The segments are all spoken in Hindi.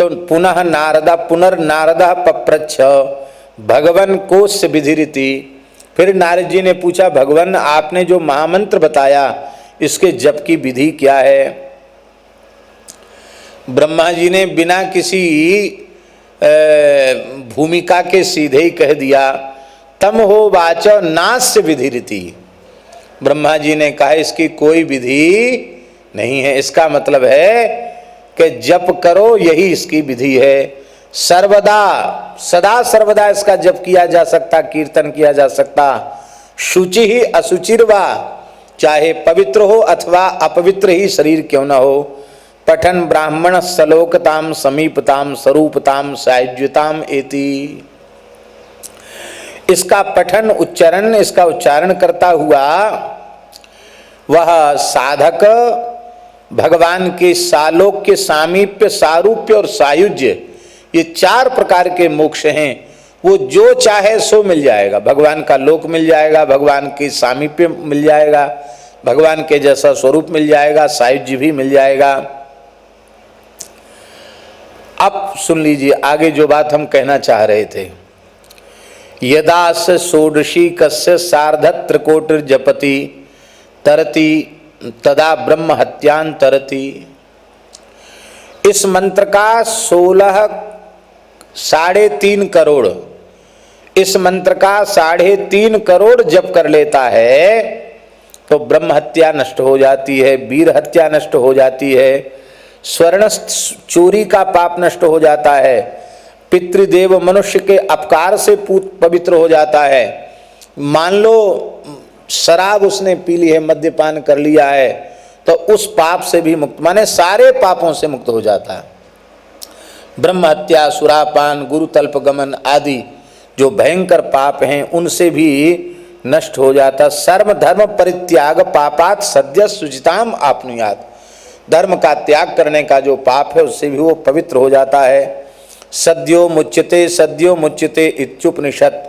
तो पुनः नारदा पुनर्नारदा पप्रच्छ भगवन कोश विधिरिति। फिर नारद जी ने पूछा, भगवान आपने जो महामंत्र बताया इसके जप की विधि क्या है? ब्रह्मा जी ने बिना किसी भूमिका के सीधे ही कह दिया, तम हो वाच नास्य विधिरिति। ब्रह्मा जी ने कहा इसकी कोई विधि नहीं है। इसका मतलब है कि जप करो, यही इसकी विधि है। सर्वदा सदा सर्वदा इसका जप किया जा सकता, कीर्तन किया जा सकता। शुचि ही अशुचिर्वा, चाहे पवित्र हो अथवा अपवित्र ही शरीर क्यों न हो। पठन ब्राह्मण सलोकताम समीपताम स्वरूपताम सायुज्यताम एति। इसका पठन उच्चारण, इसका उच्चारण करता हुआ वह साधक भगवान के सालोक्य, सामीप्य, सारूप्य और सायुज्य, ये 4 प्रकार के मोक्ष हैं। वो जो चाहे सो मिल जाएगा। भगवान का लोक मिल जाएगा, भगवान के सामीप्य मिल जाएगा, भगवान के जैसा स्वरूप मिल जाएगा, सायुज्य भी मिल जाएगा। अब सुन लीजिए आगे जो बात हम कहना चाह रहे थे। यदास षोडशी कस्य सार्ध त्रिकोटिर जपति तरति तदा ब्रह्म हत्यान तरति। इस मंत्र का 3.5 करोड़, इस मंत्र का 3.5 करोड़ जप कर लेता है तो ब्रह्म हत्या नष्ट हो जाती है, वीर हत्या नष्ट हो जाती है, स्वर्ण चोरी का पाप नष्ट हो जाता है, पितृदेव मनुष्य के अपकार से पवित्र हो जाता है। मान लो शराब उसने पी ली है, मद्यपान कर लिया है, तो उस पाप से भी मुक्त, माने सारे पापों से मुक्त हो जाता है। ब्रह्म हत्या, सुरापान, गुरुतल्प गमन आदि जो भयंकर पाप हैं उनसे भी नष्ट हो जाता। सर्व धर्म परित्याग पापात सद्य सुचिताम आपनुयात। धर्म का त्याग करने का जो पाप है उससे भी वो पवित्र हो जाता है। सद्यो मुच्यते इत्युपनिषत्।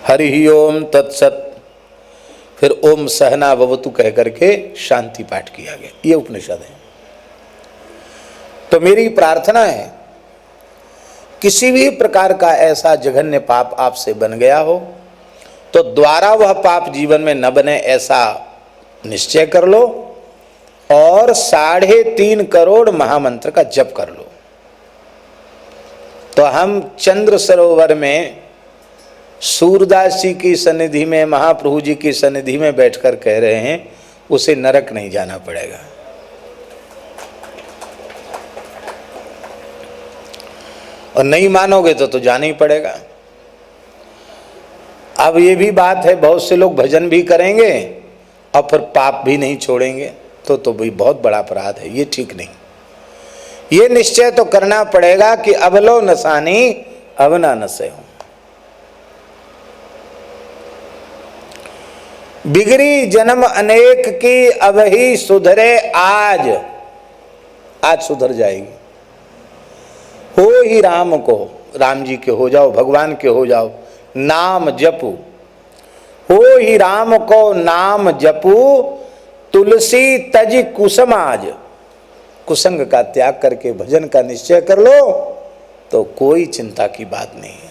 हरि ओम तत्सत। फिर ओम सहना भवतु कह करके शांति पाठ किया गया। ये उपनिषद है। तो मेरी प्रार्थना है किसी भी प्रकार का ऐसा जघन्य पाप आपसे बन गया हो तो द्वारा वह पाप जीवन में न बने ऐसा निश्चय कर लो और 3.5 करोड़ महामंत्र का जप कर लो। तो हम चंद्र सरोवर में सूरदास जी की सन्निधि में, महाप्रभु जी की सन्निधि में बैठकर कह रहे हैं, उसे नरक नहीं जाना पड़ेगा। और नहीं मानोगे तो जाना ही पड़ेगा। अब ये भी बात है, बहुत से लोग भजन भी करेंगे और फिर पाप भी नहीं छोड़ेंगे, तो भी बहुत बड़ा अपराध है। ये ठीक नहीं। ये निश्चय तो करना पड़ेगा कि अबलो नसानी अब ना नसे हो। बिगड़ी जन्म अनेक की अब ही सुधरे आज सुधर जाएगी। हो ही राम को, राम जी के हो जाओ, भगवान के हो जाओ, नाम जपू। हो ही राम को नाम जपू, तुलसी तज कुसमाज। कुसंग का त्याग करके भजन का निश्चय कर लो तो कोई चिंता की बात नहीं है।